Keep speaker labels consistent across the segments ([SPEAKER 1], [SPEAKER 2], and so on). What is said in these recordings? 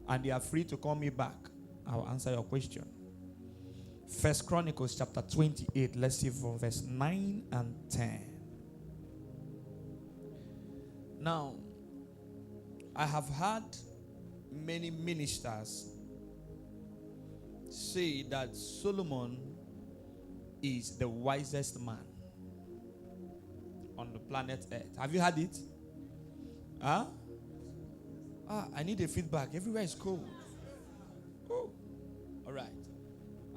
[SPEAKER 1] And you are free to call me back. I'll answer your question. First Chronicles chapter 28. Let's see from verse 9 and 10. Now, I have had many ministers say that Solomon is the wisest man on the planet Earth. Have you heard it? Huh? I need a feedback. Everywhere is cold. Oh, all right.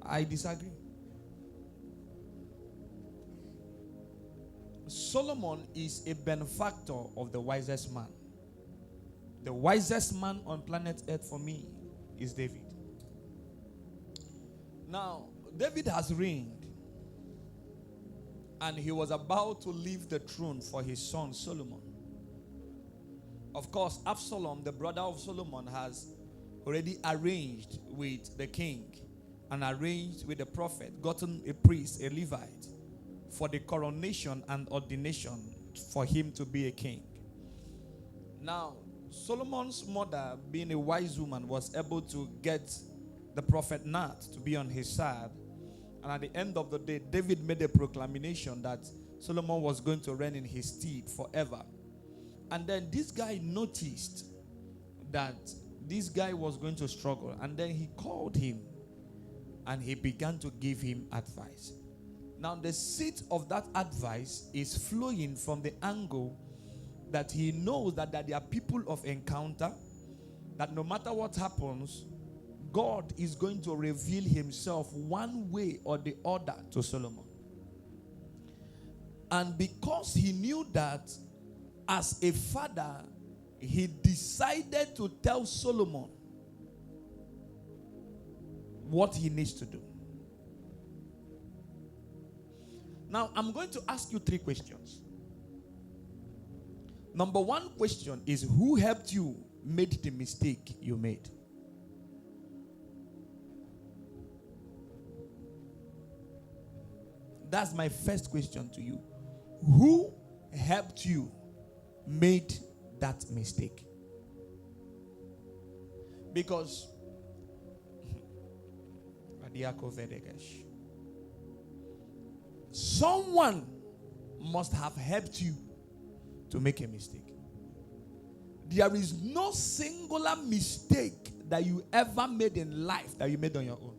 [SPEAKER 1] I disagree. Solomon is a benefactor of the wisest man. The wisest man on planet Earth for me is David. Now, David has reigned, and he was about to leave the throne for his son Solomon. Of course, Absalom, the brother of Solomon, has already arranged with the king and arranged with the prophet, gotten a priest, a Levite, for the coronation and ordination for him to be a king. Now, Solomon's mother, being a wise woman, was able to get the prophet Nat to be on his side. And at the end of the day, David made a proclamation that Solomon was going to reign in his stead forever. And then this guy noticed that this guy was going to struggle. And then he called him and he began to give him advice. Now, the seed of that advice is flowing from the angle that he knows that there are people of encounter, that no matter what happens, God is going to reveal himself one way or the other to Solomon. And because he knew that, as a father, he decided to tell Solomon what he needs to do. Now, I'm going to ask you 3 questions. Number 1 question is, who helped you make the mistake you made? That's my first question to you. Who helped you made that mistake? Because someone must have helped you to make a mistake. There is no singular mistake that you ever made in life that you made on your own.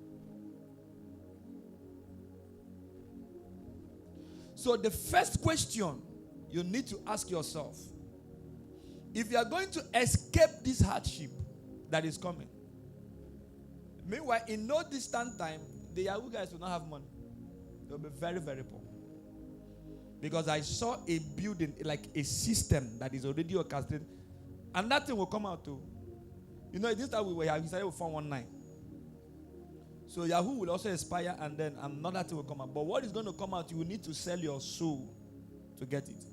[SPEAKER 1] So the first question you need to ask yourself, if you are going to escape this hardship that is coming. Meanwhile, in no distant time, the Yahoo guys will not have money. They'll be very, very poor. Because I saw a building, like a system that is already orchestrated, and that thing will come out too. You know, this time we started with 419. So Yahoo will also expire, and then another thing will come out. But what is going to come out, you will need to sell your soul to get it.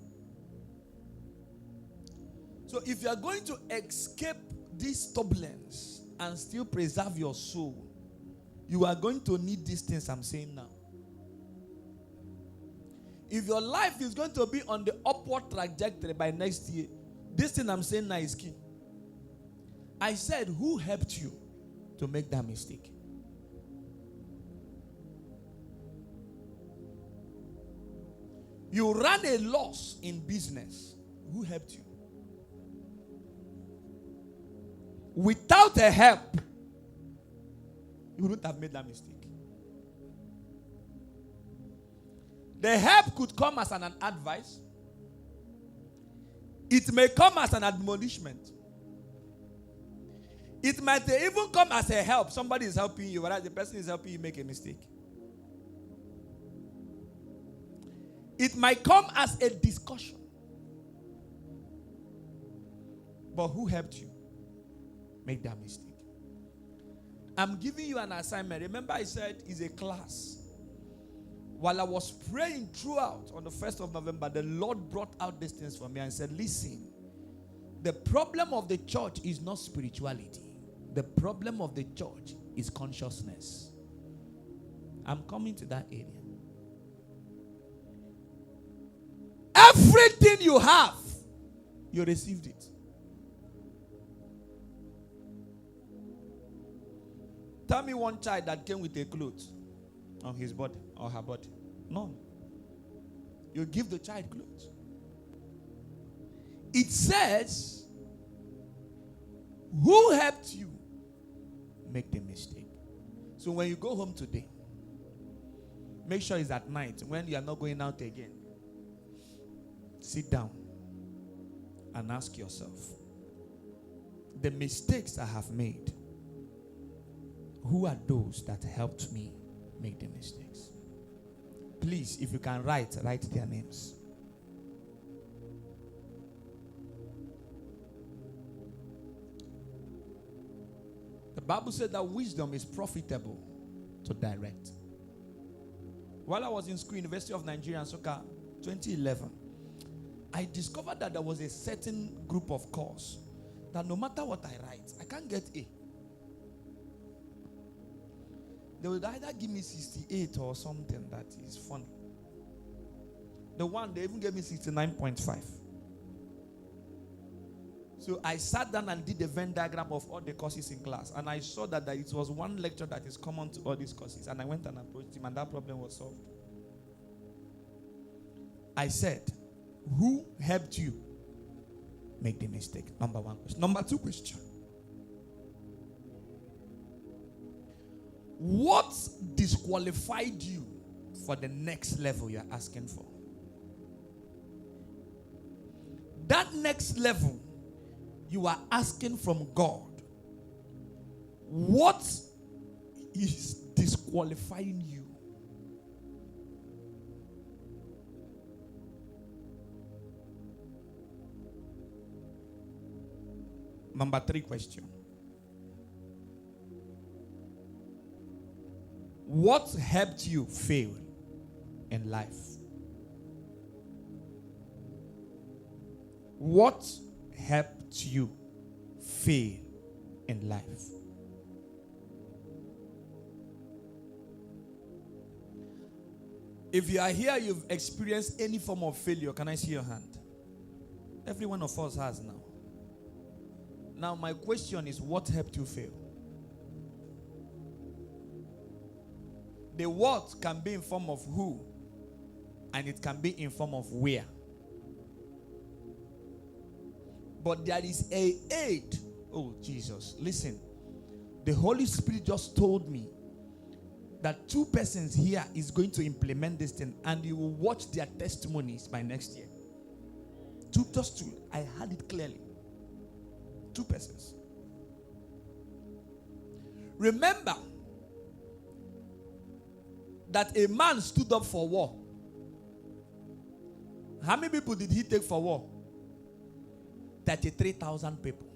[SPEAKER 1] So if you are going to escape this turbulence and still preserve your soul, you are going to need these things I'm saying now. If your life is going to be on the upward trajectory by next year, this thing I'm saying now is key. I said, who helped you to make that mistake? You ran a loss in business. Who helped you? Without a help, you wouldn't have made that mistake. The help could come as an advice. It may come as an admonishment. It might even come as a help. Somebody is helping you, whereas the person is helping you make a mistake. It might come as a discussion. But who helped you make that mistake? I'm giving you an assignment. Remember I said it's a class. While I was praying throughout on the 1st of November, the Lord brought out these things for me and said, listen, the problem of the church is not spirituality. The problem of the church is consciousness. I'm coming to that area. Everything you have, you received it. Tell me one child that came with a cloth on his body or her body. None. You give the child clothes. It says, who helped you make the mistake? So when you go home today, make sure it's at night when you are not going out again. Sit down and ask yourself, the mistakes I have made, who are those that helped me make the mistakes? Please, if you can write their names. The Bible said that wisdom is profitable to direct. While I was in school, University of Nigeria, Nsukka, 2011, I discovered that there was a certain group of course that no matter what I write, I can't get A. They would either give me 68 or something that is funny. The one, they even gave me 69.5. So I sat down and did a Venn diagram of all the courses in class. And I saw that it was one lecture that is common to all these courses. And I went and approached him and that problem was solved. I said, who helped you make the mistake? Number one question. Number two question. What disqualified you for the next level you're asking for? That next level you are asking from God. What is disqualifying you? Number three question. What helped you fail in life? What helped you fail in life? If you are here, you've experienced any form of failure, can I see your hand? Every one of us has now. Now my question is, what helped you fail? The what can be in form of who, and it can be in form of where. But there is a aid. Oh, Jesus. Listen. The Holy Spirit just told me that 2 persons here is going to implement this thing, and you will watch their testimonies by next year. Just two. I heard it clearly. 2 persons. Remember that a man stood up for war. How many people did he take for war? 33,000 people.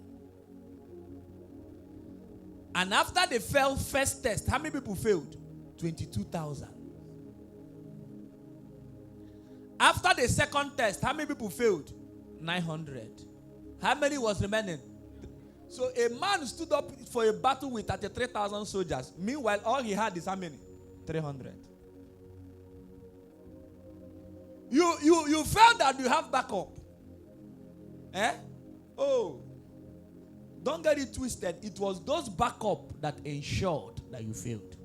[SPEAKER 1] And after they failed first test, how many people failed? 22,000. After the second test, how many people failed? 900. How many was remaining? So a man stood up for a battle with 33,000 soldiers. Meanwhile, all he had is how many? 300. You felt that you have backup. Eh? Oh. Don't get it twisted. It was those backup that ensured that you failed.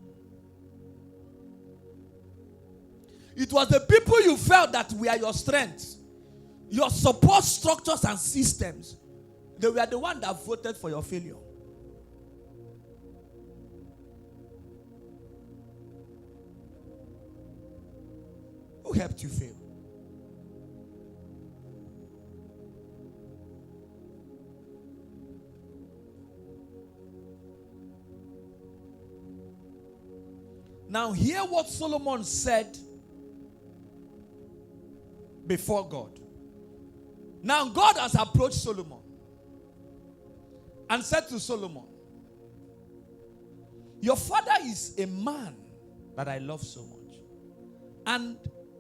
[SPEAKER 1] It was the people you felt that were your strengths, your support structures and systems. They were the one that voted for your failure. Who helped you fail? Now hear what Solomon said before God. Now God has approached Solomon and said to Solomon, your father is a man that I love so much. And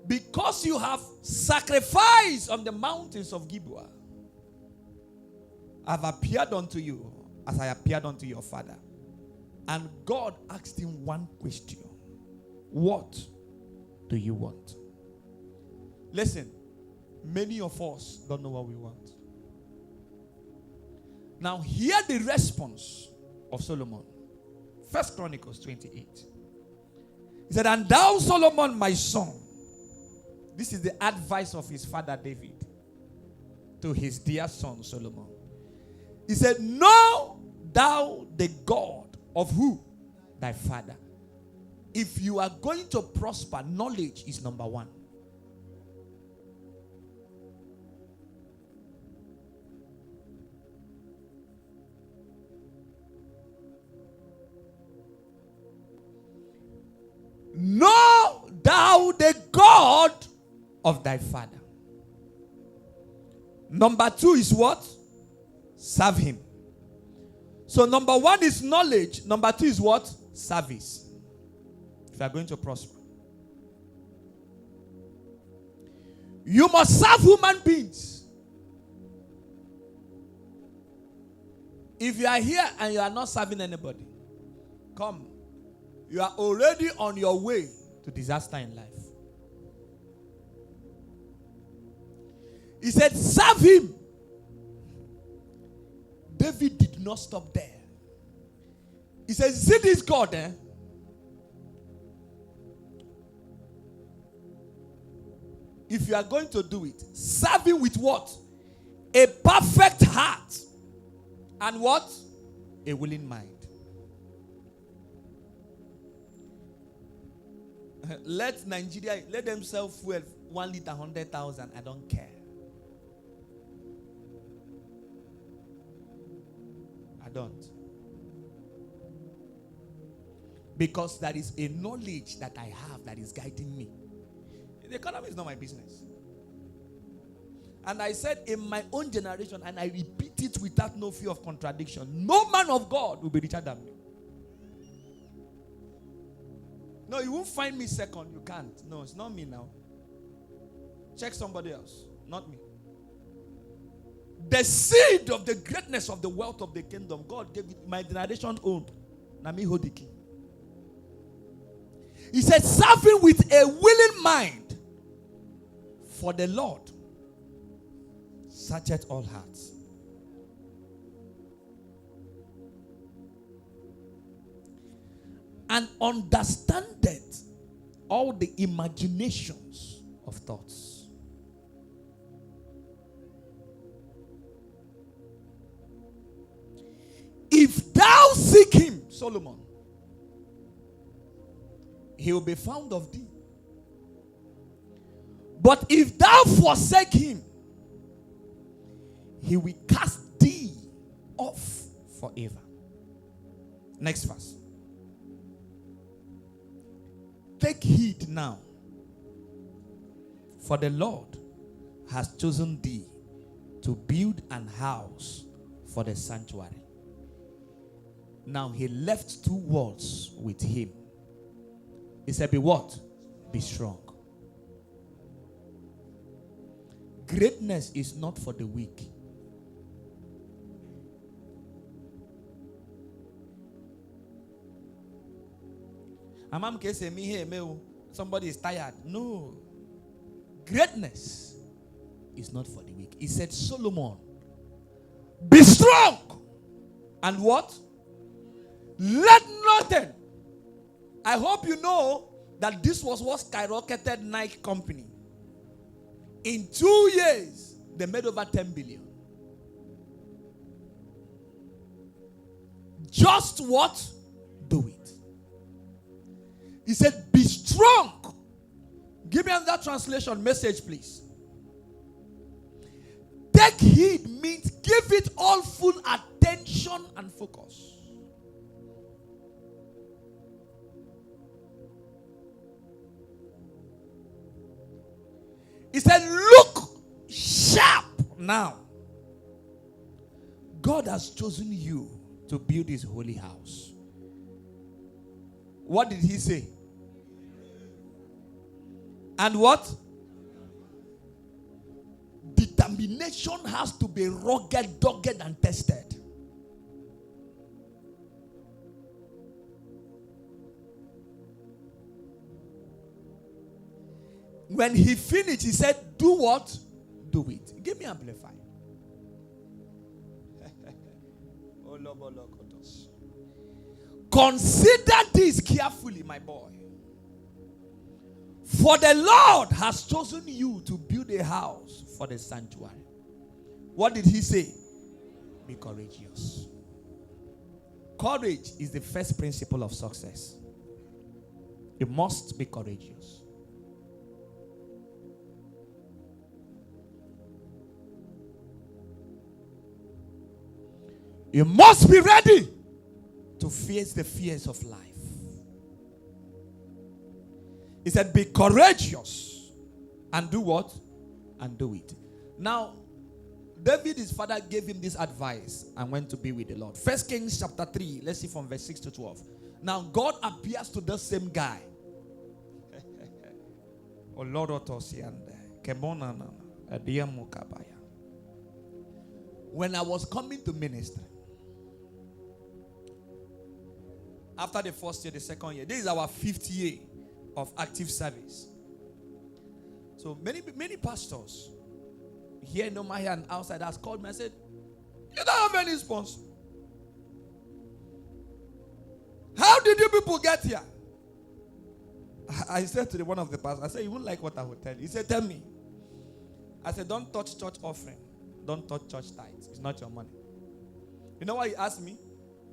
[SPEAKER 1] because you have sacrificed on the mountains of Gibeah, I've appeared unto you as I appeared unto your father. And God asked him one question. What do you want? Listen, many of us don't know what we want. Now hear the response of Solomon. First Chronicles 28. He said, and thou, Solomon, my son. This is the advice of his father David to his dear son Solomon. He said, know thou the God of who? Thy father. If you are going to prosper, knowledge is number one. Know thou the God of thy father. Number two is what? Serve him. So number one is knowledge. Number two is what? Service. If you are going to prosper, you must serve human beings. If you are here and you are not serving anybody, come. You are already on your way to disaster in life. He said, serve him. David did not stop there. He says, see this God, If you are going to do it, serve him with what? A perfect heart. And what? A willing mind. Let Nigeria, let them sell fuel 1 liter 100,000. I don't care. I don't. Because there is a knowledge that I have that is guiding me. The economy is not my business. And I said in my own generation, and I repeat it without no fear of contradiction, no man of God will be richer than me. No, you won't find me second. You can't. No, it's not me now. Check somebody else. Not me. The seed of the greatness of the wealth of the kingdom, God gave it, my generation owned. Nami Hodiki. He said, serve him with a willing mind. For the Lord searcheth all hearts. And understandeth all the imaginations of thoughts. If thou seek him, Solomon, he will be found of thee. But if thou forsake him, he will cast thee off forever. Next verse. Take heed now, for the Lord has chosen thee to build an house for the sanctuary. Now he left two words with him. He said, be what? Be strong. Greatness is not for the weak. Somebody is tired. No. Greatness is not for the weak. He said, Solomon, be strong. And what? Let nothing. I hope you know that this was what skyrocketed Nike company. In 2 years, they made over 10 billion. Just what? Do it. He said, be strong. Give me another translation message, please. Take heed means give it all full attention and focus. He said, look sharp now. God has chosen you to build his holy house. What did he say? And what? Determination has to be rugged, dogged, and tested. When he finished, he said, do what? Do it. Give me amplify. Consider this carefully, my boy. For the Lord has chosen you to build a house for the sanctuary. What did he say? Be courageous. Courage is the first principle of success. You must be courageous. You must be ready to face the fears of life. He said, be courageous and do what? And do it. Now, David, his father, gave him this advice and went to be with the Lord. 1 Kings chapter 3, let's see from verse 6 to 12. Now, God appears to the same guy. When I was coming to ministry, after the first year, the second year, this is our 5th year of active service. So many pastors here in Omaha and outside has called me and said, you don't have any sponsor. How did you people get here? I said to one of the pastors, I said, you won't like what I will tell you. He said, tell me. I said, don't touch church offering. Don't touch church tithes. It's not your money. You know what he asked me?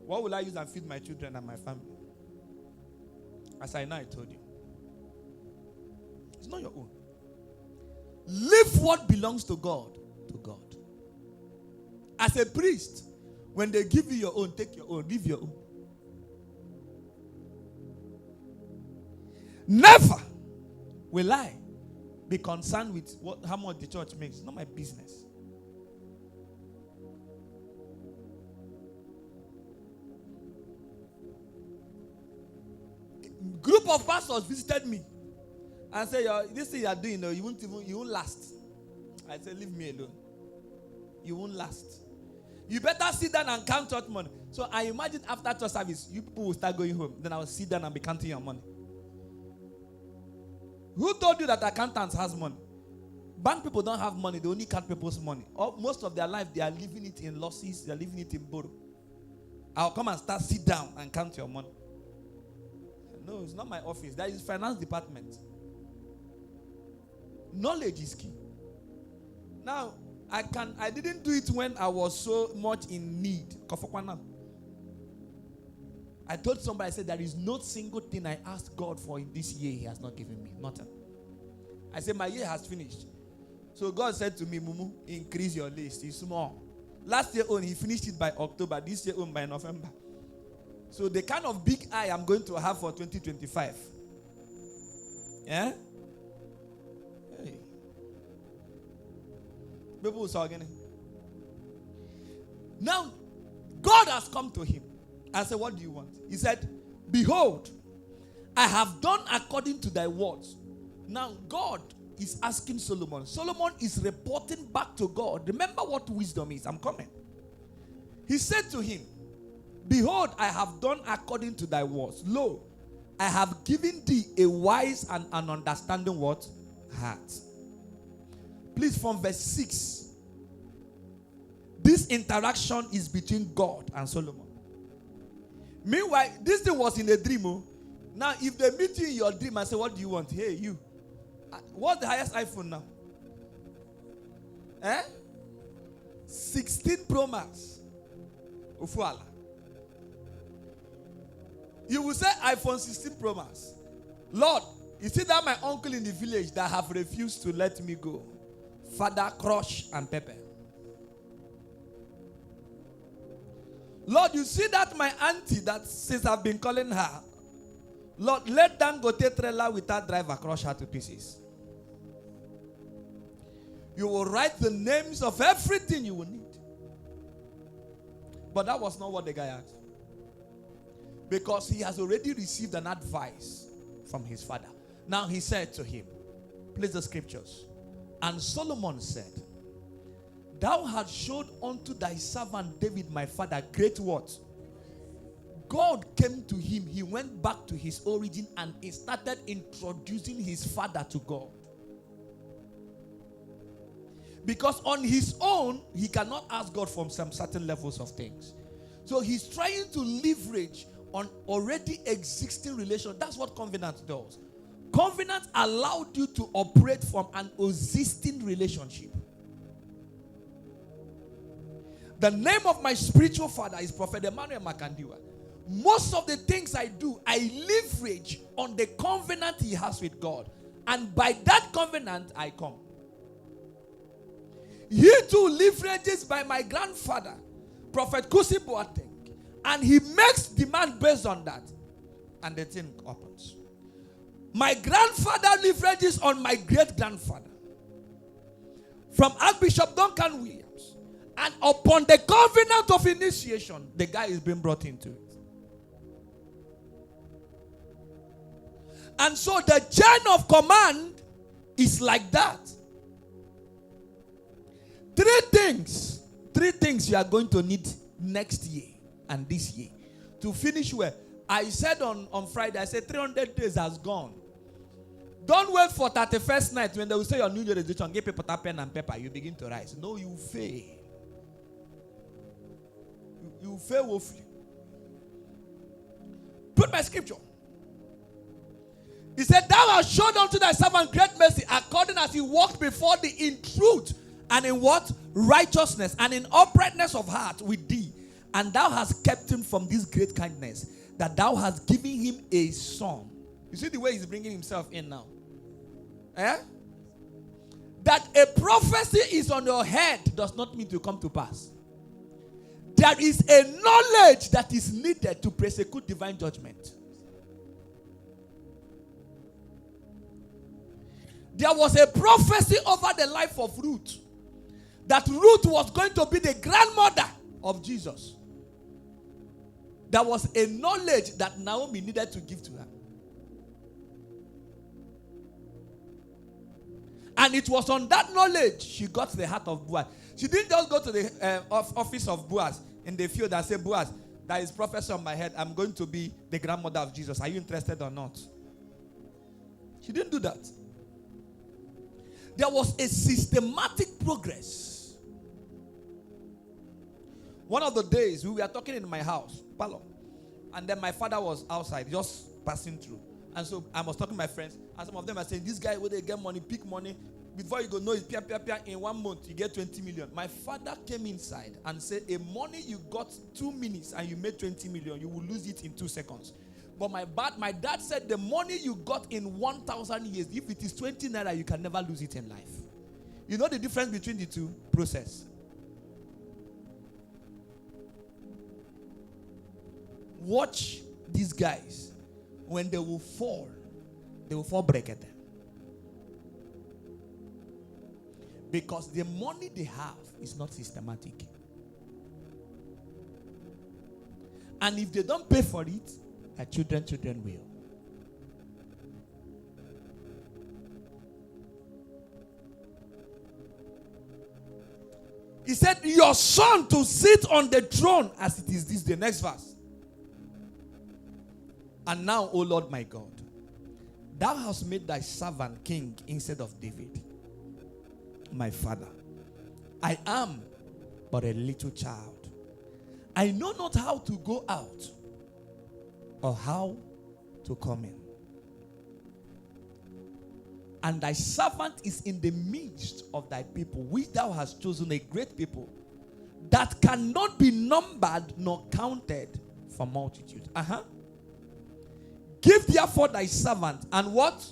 [SPEAKER 1] What will I use and feed my children and my family? I said, I told you. It's not your own. Leave what belongs to God to God. As a priest, when they give you your own, take your own, leave your own. Never will I be concerned with how much the church makes. It's not my business. Group of pastors visited me and said, this thing you are doing, you won't last. I said, leave me alone. You won't last. You better sit down and count church money. So I imagine after church service, you people will start going home. Then I will sit down and be counting your money. Who told you that accountants has money? Bank people don't have money. They only count people's money. Most of their life, they are living it in losses. They are living it in borrow. I'll come and sit down and count your money. No, it's not my office. That is finance department. Knowledge is key. Now, I didn't do it when I was so much in need. I told somebody, I said, there is no single thing I asked God for in this year He has not given me. Nothing. I said, my year has finished. So God said to me, Mumu, increase your list. It's small. Last year He finished it by October. This year by November. So the kind of big eye I'm going to have for 2025. Yeah? Hey. People saw again. Now, God has come to him. I said, what do you want? He said, behold, I have done according to thy words. Now, God is asking Solomon. Solomon is reporting back to God. Remember what wisdom is. I'm coming. He said to him, behold, I have done according to thy words. Lo, I have given thee a wise and an understanding what? Heart. Please, from verse 6. This interaction is between God and Solomon. Meanwhile, this thing was in a dream. Oh. Now, if they meet you in your dream and say, what do you want? Hey, you. What's the highest iPhone now? 16 Pro Max. Ufuala. You will say iPhone 16 Pro Max. Lord, you see that my uncle in the village that have refused to let me go. Father, crush and pepper. Lord, you see that my auntie that since I've been calling her, Lord, let them go take trailer without driver, crush her to pieces. You will write the names of everything you will need. But that was not what the guy asked. Because he has already received an advice from his father. Now he said to him, please the scriptures. And Solomon said, thou hast showed unto thy servant David my father great what? God came to him. He went back to his origin and he started introducing his father to God. Because on his own, he cannot ask God from some certain levels of things. So he's trying to leverage on already existing relation. That's what covenant does. Covenant allowed you to operate from an existing relationship. The name of my spiritual father is Prophet Emmanuel Makandiwa. Most of the things I do, I leverage on the covenant he has with God. And by that covenant, I come. He too leverages by my grandfather, Prophet Kusi Boateng. And he makes demand based on that. And the thing happens. My grandfather leverages on my great-grandfather. From Archbishop Duncan Williams. And upon the covenant of initiation, the guy is being brought into it. And so the chain of command is like that. Three things you are going to need next year and this year to finish well. I said on Friday, I said 300 days has gone. Don't wait for 31st night when they will say your New Year resolution, give people pen and paper, you begin to rise. No, you fail. You fail woefully. Put my scripture. He said, thou hast showed unto thy servant great mercy, according as he walked before thee in truth, and in what? Righteousness, and in uprightness of heart with thee. And thou hast kept him from this great kindness, that thou hast given him a son. You see the way he's bringing himself in now? That a prophecy is on your head does not mean to come to pass. There is a knowledge that is needed to prosecute divine judgment. There was a prophecy over the life of Ruth, that Ruth was going to be the grandmother of Jesus. There was a knowledge that Naomi needed to give to her. And it was on that knowledge she got the heart of Boaz. She didn't just go to the office of Boaz in the field and say, Boaz, there is prophecy on my head. I'm going to be the grandmother of Jesus. Are you interested or not? She didn't do that. There was a systematic progress. One of the days, we were talking in my house, Palo, and then my father was outside, just passing through. And so I was talking to my friends, and some of them are saying, this guy, when they get money, pick money, before you go, no, it's pia, in 1 month, you get 20 million. My father came inside and said, a money you got 2 minutes and you made 20 million, you will lose it in 2 seconds. But my dad said the money you got in 1,000 years, if it is 20 naira, you can never lose it in life. You know the difference between the two? Process. Watch these guys. When they will fall bracket. Because the money they have is not systematic. And if they don't pay for it, their children will. He said, your son to sit on the throne as it is this day. Next verse. And now, O Lord my God, thou hast made thy servant king instead of David, my father. I am but a little child. I know not how to go out or how to come in. And thy servant is in the midst of thy people, which thou hast chosen, a great people, that cannot be numbered nor counted for multitude. Give therefore thy servant and what?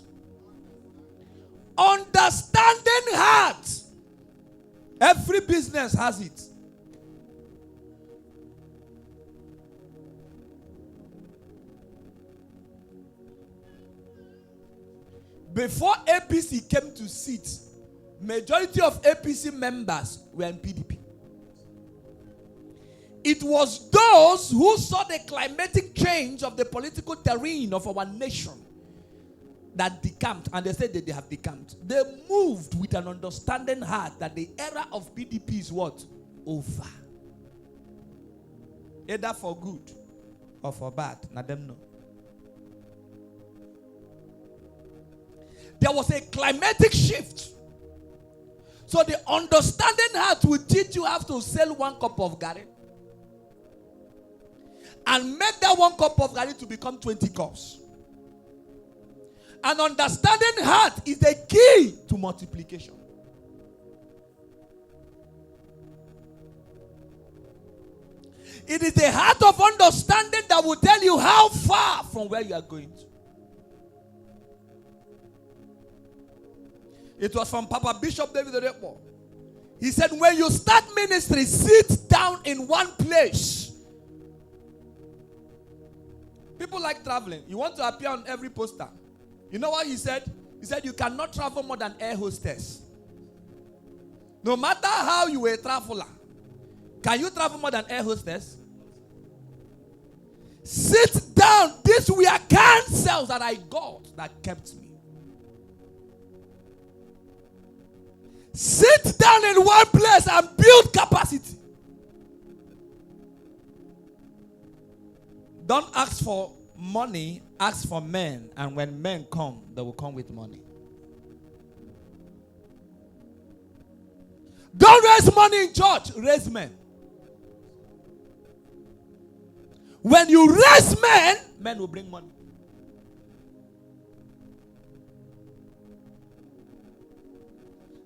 [SPEAKER 1] Understanding heart. Every business has it. Before APC came to sit, majority of APC members were in PDP. It was those who saw the climatic change of the political terrain of our nation that decamped, and they said that they have decamped. They moved with an understanding heart that the era of PDP is what? Over. Either for good or for bad. Let them know. There was a climatic shift. So the understanding heart will teach you how to sell 1 cup of garri. and make that 1 cup of garri to become 20 cups. An understanding heart is the key to multiplication. It is the heart of understanding that will tell you how far from where you are going to. It was from Papa Bishop David Odepo. He said, when you start ministry, sit down in one place. People like traveling. You want to appear on every poster. You know what he said? He said, you cannot travel more than air hostess. No matter how you were a traveler, can you travel more than air hostess? Sit down. These were cancels that I got that kept me. Sit down in one place and build capacity. Don't ask for money, ask for men. And when men come, they will come with money. Don't raise money in church, raise men. When you raise men, men will bring money.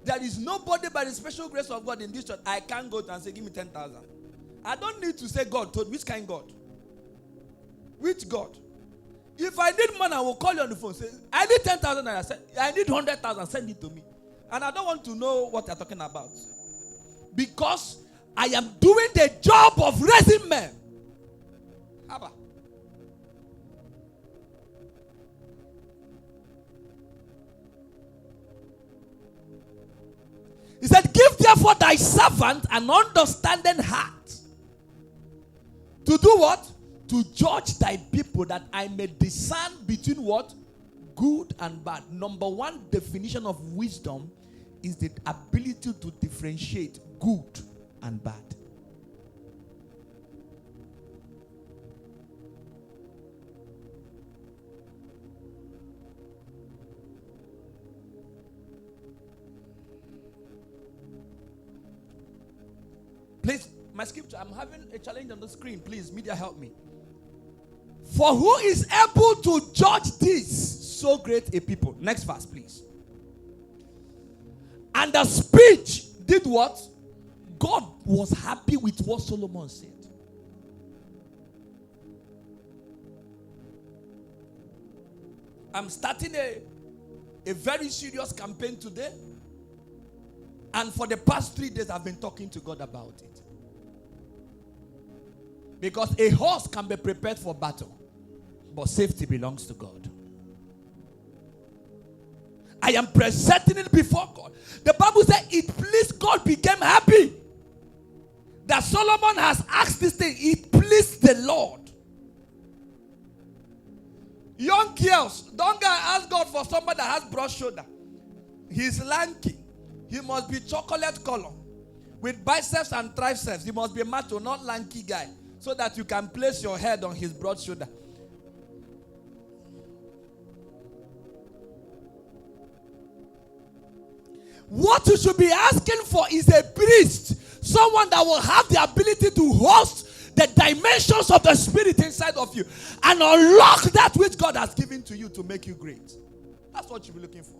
[SPEAKER 1] There is nobody by the special grace of God in this church. I can't go to and say, give me 10,000. I don't need to say God told. Which kind God? Which God? If I need money, I will call you on the phone. Say, I need 10,000. I need 100,000. Send it to me. And I don't want to know what you're talking about. Because I am doing the job of raising men. Abba. He said, give therefore thy servant an understanding heart. To do what? To judge thy people, that I may discern between what? Good and bad. Number one definition of wisdom is the ability to differentiate good and bad. Please, my scripture, I'm having a challenge on the screen. Please, media, help me. For who is able to judge this so great a people? Next verse, please. And the speech did what? God was happy with what Solomon said. I'm starting a very serious campaign today. And for the past 3 days, I've been talking to God about it. Because a horse can be prepared for battle, but safety belongs to God. I am presenting it before God. The Bible said it pleased God, became happy. That Solomon has asked this thing. It pleased the Lord. Young girls, don't go ask God for somebody that has broad shoulder. He's lanky. He must be chocolate color with biceps and triceps. He must be a macho, not lanky guy, so that you can place your head on his broad shoulder. What you should be asking for is a priest, someone that will have the ability to host the dimensions of the spirit inside of you and unlock that which God has given to you to make you great. That's what you'll be looking for.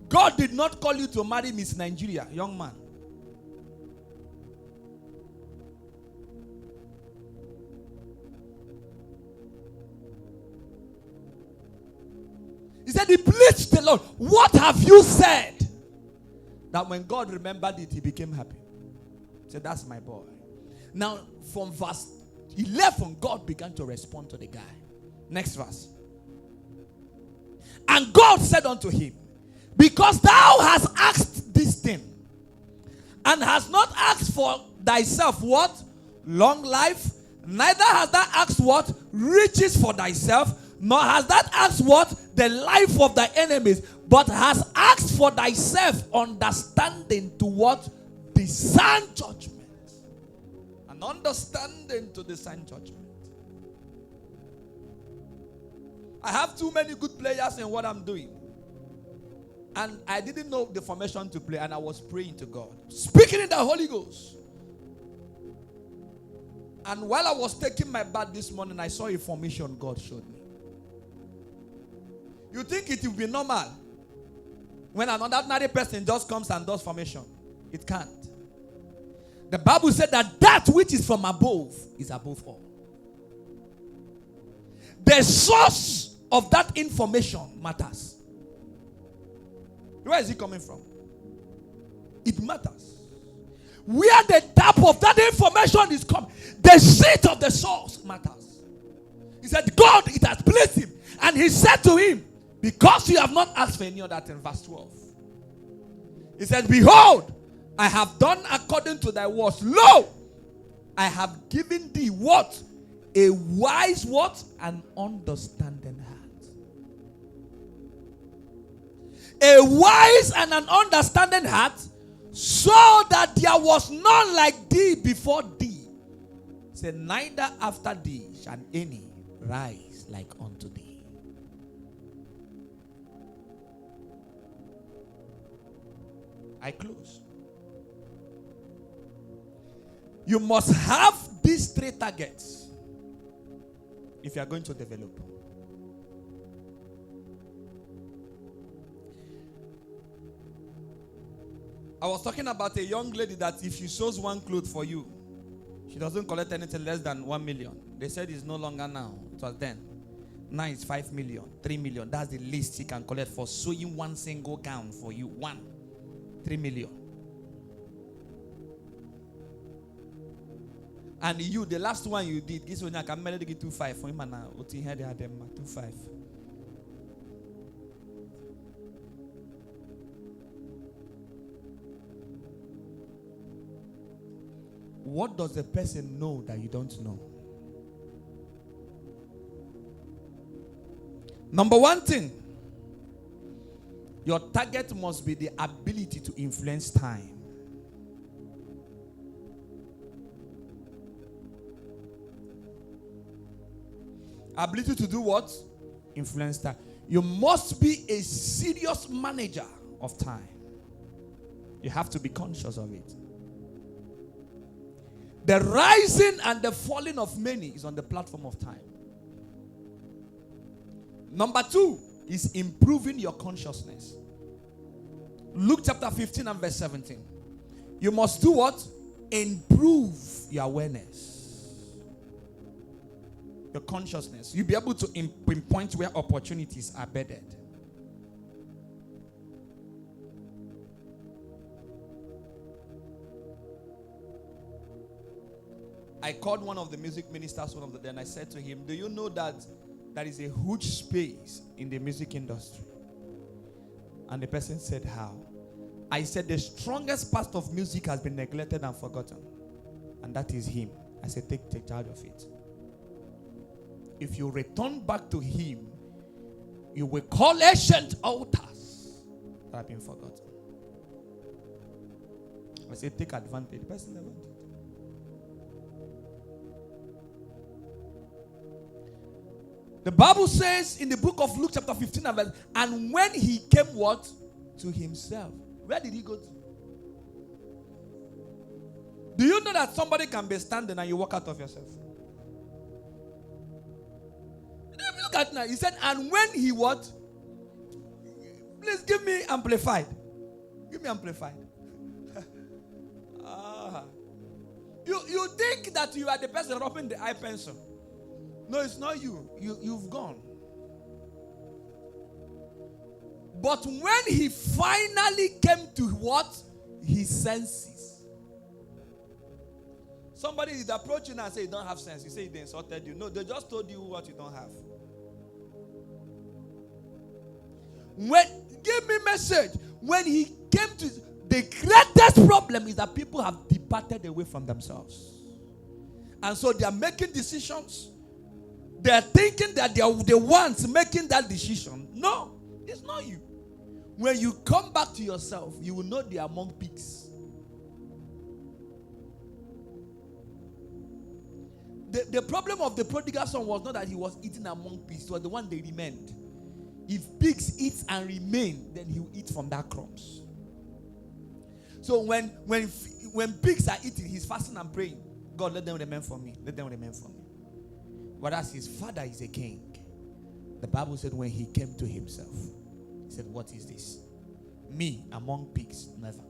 [SPEAKER 1] God did not call you to marry Miss Nigeria, young man. He said, he pleased the Lord. What have you said? That when God remembered it, he became happy. He said, that's my boy. Now, from verse 11, God began to respond to the guy. Next verse. And God said unto him, because thou hast asked this thing, and hast not asked for thyself what? Long life. Neither hast thou asked what? Riches for thyself. Nor hast thou asked what? The life of thy enemies. But hast asked for thyself understanding to what? Discern judgment. An understanding to discern judgment. I have too many good players in what I'm doing. And I didn't know the formation to play, and I was praying to God, speaking in the Holy Ghost. And while I was taking my bath this morning, I saw a formation God showed me. You think it will be normal when another ordinary person just comes and does formation? It can't. The Bible said that which is from above is above all. The source of that information matters. Where is it coming from? It matters. Where the tap of that information is coming, the seat of the source matters. He said, God, it has pleased him. And he said to him, because you have not asked for any other thing, verse 12. He said, behold, I have done according to thy words. Lo, I have given thee what? A wise what? An understanding heart. A wise and an understanding heart, so that there was none like thee before thee. Say, neither after thee shall any rise like unto thee. I close. You must have these 3 targets if you are going to develop. I was talking about a young lady that if she sews one cloth for you, she doesn't collect anything less than 1 million. They said it's no longer now. It was then. Now it's 5 million, 3 million. That's the least she can collect for sewing one single gown for you. 3 million. And you, the last one you did, this one I can manage to get 2.5 for him now. 2.5. What does the person know that you don't know? Number 1 thing, your target must be the ability to influence time. Ability to do what? Influence time. You must be a serious manager of time. You have to be conscious of it. The rising and the falling of many is on the platform of time. Number 2 is improving your consciousness. Luke chapter 15 and verse 17. You must do what? Improve your awareness. Your consciousness. You'll be able to pinpoint where opportunities are bedded. I called one of the music ministers one of the day and I said to him, do you know that there is a huge space in the music industry? And the person said, how? I said, the strongest part of music has been neglected and forgotten. And that is him. I said, take charge of it. If you return back to him, you will call ancient altars that have been forgotten. I said, take advantage. The person never did. The Bible says in the book of Luke chapter 15 and when he came what? To himself. Where did he go to? Do you know that somebody can be standing and you walk out of yourself? Look at now. He said, and when he what? Please give me amplified. Give me amplified. You think that you are the person rubbing the eye pencil. No, it's not you. You've gone. But when he finally came to what? His senses. Somebody is approaching and say you don't have sense. You say they insulted you. No, they just told you what you don't have. Give me message. When he came to the greatest problem is that people have departed away from themselves. And so they are making decisions. They are thinking that they are the ones making that decision. No, it's not you. When you come back to yourself, you will know they are among pigs. The problem of the prodigal son was not that he was eating among pigs. It was the one they remained. If pigs eat and remain, then he will eat from that crumbs. So when pigs are eating, he's fasting and praying. God, let them remain for me. Let them remain for me. Whereas his father is a king. The Bible said when he came to himself, he said, what is this? Me among pigs? Never.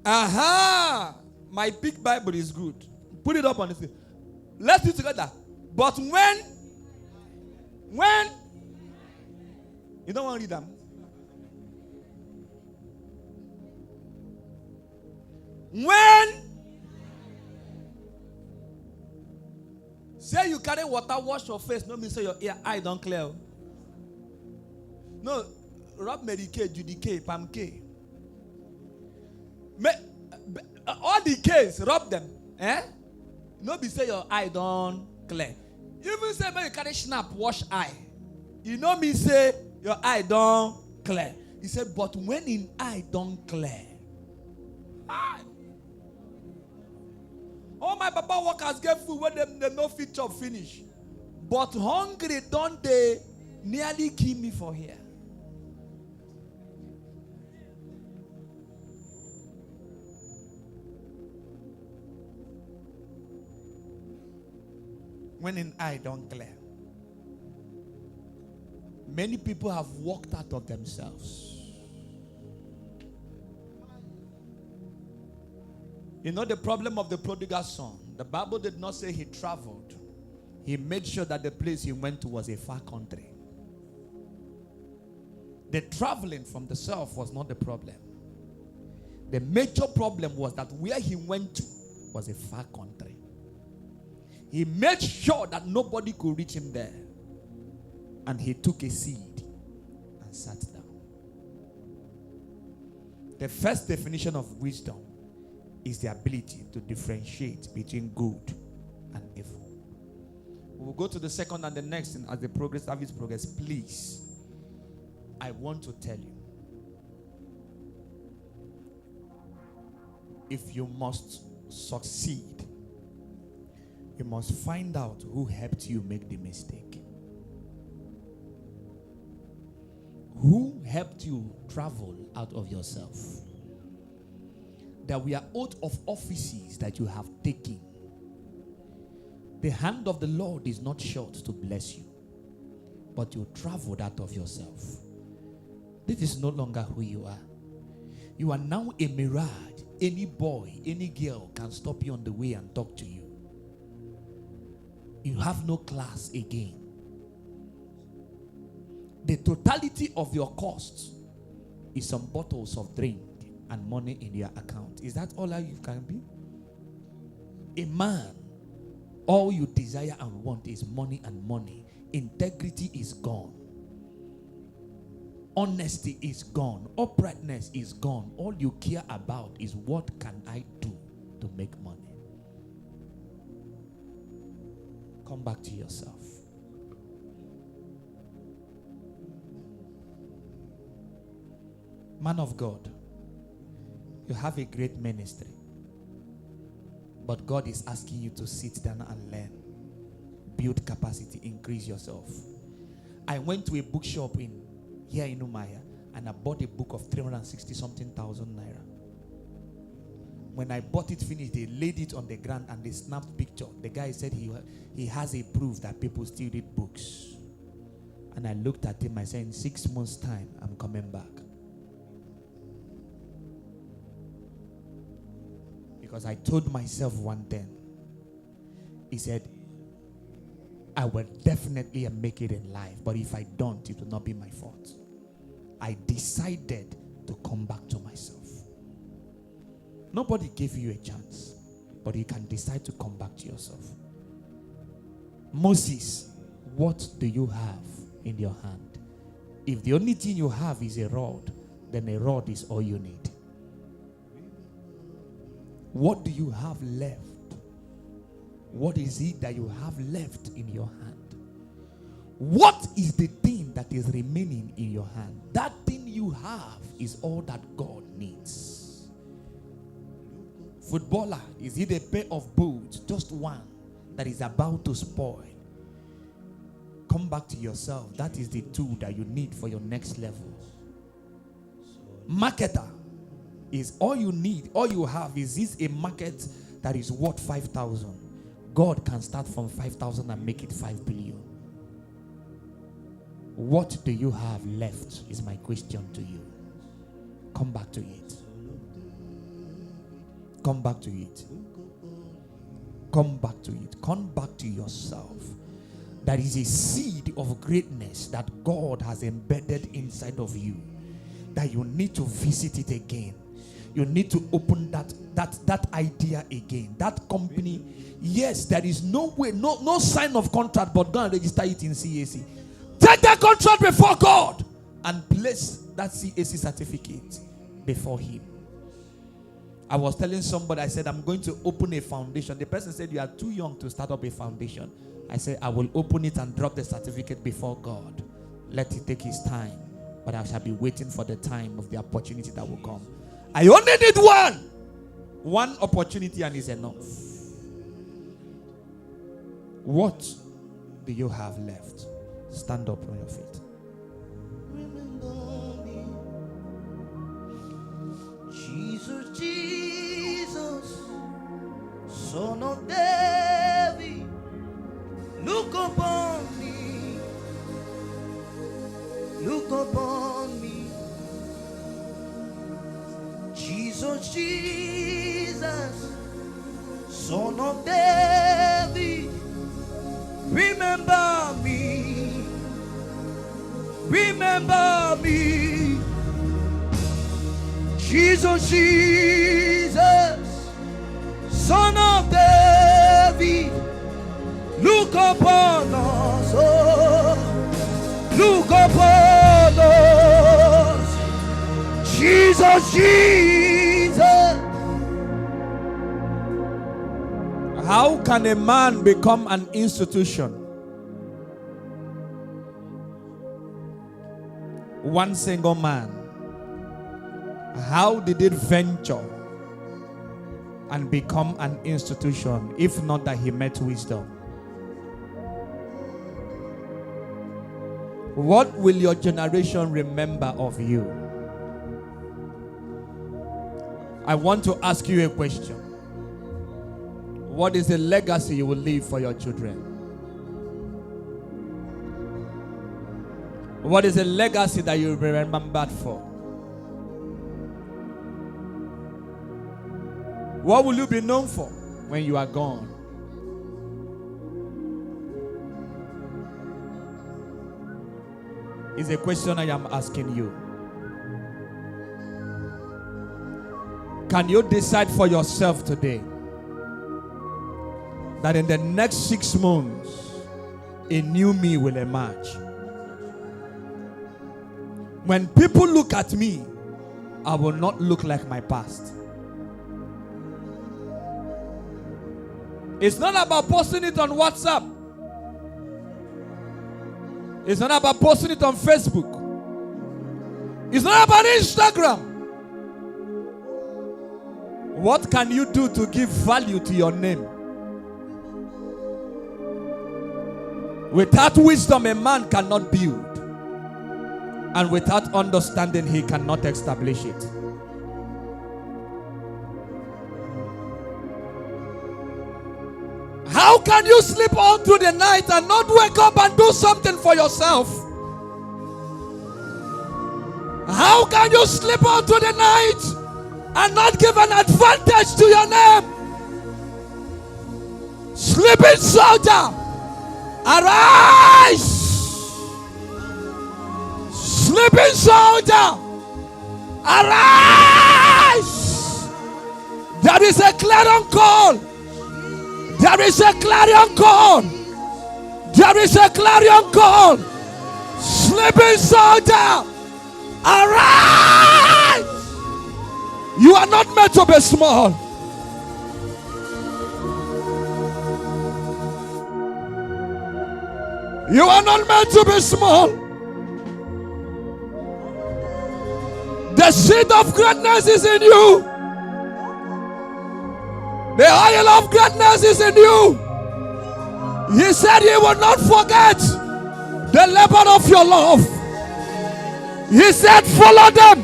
[SPEAKER 1] Aha! My big Bible is good. Put it up on the screen. Let's do it together. But when you don't want to read them. When say you carry water, wash your face, no mean say your eye don't clear. No, rub Medicaid, Judicate, Pamke. All the case, rub them. No be say your eye don't clear. Even say when you carry snap, wash eye. You know me say your eye don't clear. He said, but when in eye don't clear. All my papa workers get food when they no fit chop finish. But hungry don't they nearly kill me for here. When in eye don't clear. Many people have walked out of themselves. You know the problem of the prodigal son. The Bible did not say he traveled. He made sure that the place he went to was a far country. The traveling from the self was not the problem. The major problem was that where he went to was a far country. He made sure that nobody could reach him there. And he took a seed and sat down. The first definition of wisdom is the ability to differentiate between good and evil. We will go to the second and the next, and as the service progress, please, I want to tell you, if you must succeed, you must find out who helped you make the mistake. Who helped you travel out of yourself? There were oath of offices that you have taken. The hand of the Lord is not short to bless you, but you traveled out of yourself. This is no longer who you are. You are now a mirage. Any boy, any girl can stop you on the way and talk to you. You have no class again. The totality of your costs is some bottles of drink and money in your account. Is that all you can be? A man, all you desire and want is money and money. Integrity is gone. Honesty is gone. Uprightness is gone. All you care about is what can I do to make money. Come back to yourself. Man of God, you have a great ministry, but God is asking you to sit down and learn, build capacity, increase yourself. I went to a bookshop here in Umaya and I bought a book of 360 something thousand naira. When I bought it finished, they laid it on the ground and they snapped picture. The guy said he has a proof that people still read books. And I looked at him, I said, in 6 months' time, I'm coming back. Because I told myself one thing. He said, I will definitely make it in life, but if I don't, it will not be my fault. I decided to come back to myself. Nobody gave you a chance, but you can decide to come back to yourself. Moses, what do you have in your hand? If the only thing you have is a rod, then a rod is all you need. What do you have left? What is it that you have left in your hand? What is the thing that is remaining in your hand? That thing you have is all that God needs. Footballer, is it a pair of boots, just one, that is about to spoil, come back to yourself. That is the tool that you need for your next level. Marketer is all you need. All you have is this: a market that is worth 5,000. God can start from 5,000 and make it 5 billion. What do you have left is my question to you. Come back to it. Come back to it. Come back to it. Come back to yourself. There is a seed of greatness that God has embedded inside of you, that you need to visit it again. You need to open that idea again. That company, yes, there is no way, no sign of contract, but go and register it in CAC. Take that contract before God and place that CAC certificate before Him. I was telling somebody, I said, I'm going to open a foundation. The person said, you are too young to start up a foundation. I said, I will open it and drop the certificate before God. Let it take His time. But I shall be waiting for the time of the opportunity that will come. I only need one opportunity, and it's enough. What do you have left? Stand up on your feet.
[SPEAKER 2] Remember me. Jesus, Jesus, Son of David, look upon me. Look upon me. Jesus, Jesus, Son of David, remember me. Remember me. Jesus, Jesus, Son of David, look upon us. Oh, look upon us. Jesus, Jesus.
[SPEAKER 1] How can a man become an institution? One single man. How did it venture and become an institution, if not that he met wisdom? What will your generation remember of you? I want to ask you a question. What is the legacy you will leave for your children? What is the legacy that you will be remembered for? What will you be known for when you are gone? Is a question I am asking you. Can you decide for yourself today that in the next 6 months a new me will emerge? When people look at me, I will not look like my past. It's not about posting it on WhatsApp. It's not about posting it on Facebook. It's not about Instagram. What can you do to give value to your name? Without wisdom, a man cannot build. And without understanding, he cannot establish it. How can you sleep all through the night and not wake up and do something for yourself? How can you sleep all through the night and not give an advantage to your name? Sleeping soldier, arise! Sleeping soldier, arise! There is a clarion call. There is a clarion call. There is a clarion call. Sleeping soldier, arise! You are not meant to be small. You are not meant to be small. The seed of greatness is in you. The oil of greatness is in you. He said he will not forget the labor of your love. He said, follow them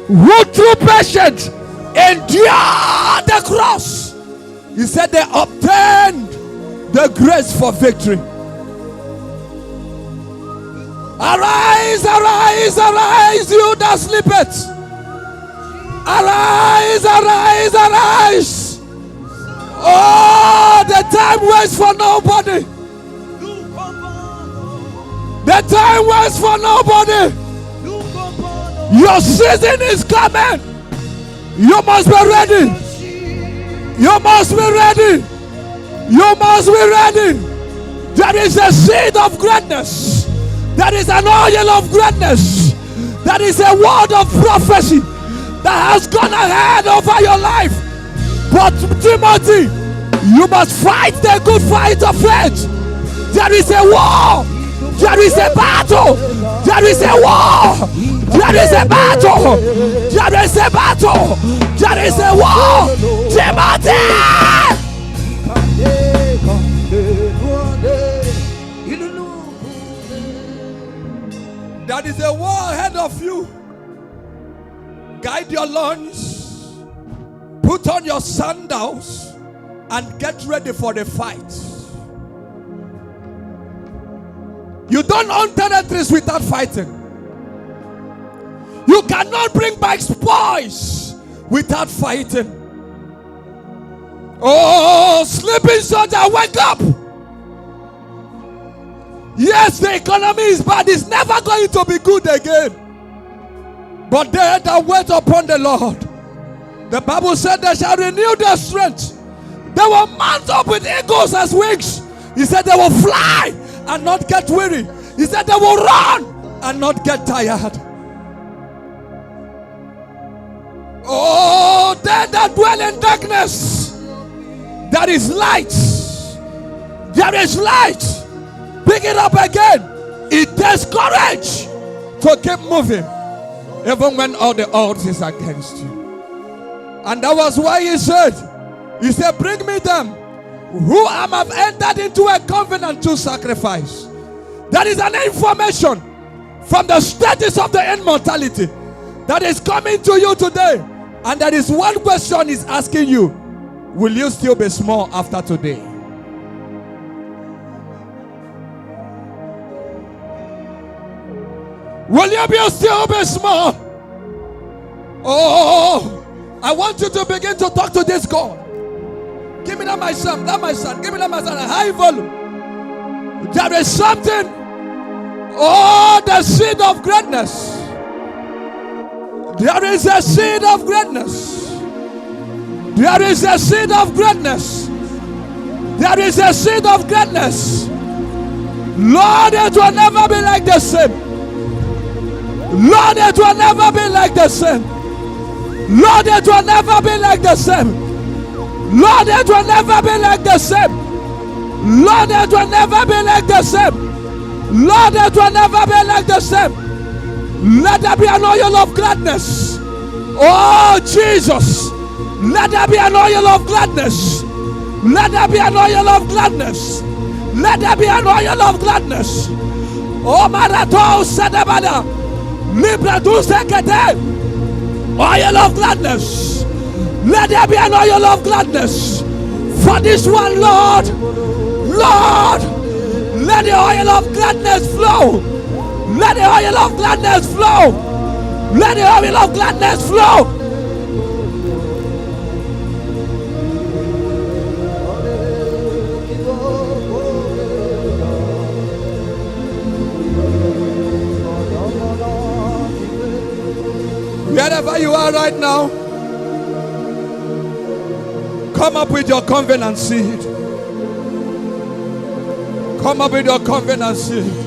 [SPEAKER 1] who through patience endure the cross. He said they obtained the grace for victory. Arise, arise, arise, you that sleepeth. Arise, arise, arise. Oh, the time waits for nobody. The time waits for nobody. Your season is coming. You must be ready. You must be ready. You must be ready. There is a seed of greatness. There is an oil of greatness. There is a word of prophecy that has gone ahead over your life. But Timothy, you must fight the good fight of faith. There is a war. There is a battle. There is a war. There is a battle. There is a battle. There is a war. Timothy! There is a war ahead of you. Guide your loins. Put on your sandals and get ready for the fight. You don't own territories without fighting. You cannot bring back spoils without fighting. Oh, sleeping soldier, wake up! Yes, the economy is bad. It's never going to be good again. But they that wait upon the Lord, the Bible said they shall renew their strength. They will mount up with eagles as wings. He said they will fly and not get weary. He said they will run and not get tired. Oh, they that dwell in darkness, there is light. There is light. Pick it up again. It takes courage to keep moving, even when all the odds is against you. And that was why he said, bring me them who have entered into a covenant to sacrifice. That is an information from the status of the immortality that is coming to you today. And that is one question is asking you: will you still be small after today? Will you still be small? Oh, I want you to begin to talk to this God. Give me that my son, give me that my son, a high volume. There is something. Oh, the seed of greatness. There is a seed of greatness. There is a seed of greatness. There is a seed of greatness. Lord, it will never be like the same. Lord, it will never be like the same. Lord, it will never be like the same. Lord, it will never be like the same. Lord, it will never be like the same. Lord, it will never be like the same. Let there be an oil of gladness. Oh, Jesus. Let there be an oil of gladness. Let there be an oil of gladness. Let there be an oil of gladness. Oh, Marato Sadabada. Libra do Sekete. Oil of gladness. Let there be an oil of gladness for this one, Lord. Lord, let the oil of gladness flow. Let the oil of gladness flow. Let the oil of gladness flow. Wherever you are right now, come up with your covenant seed. Come up with your covenant seed.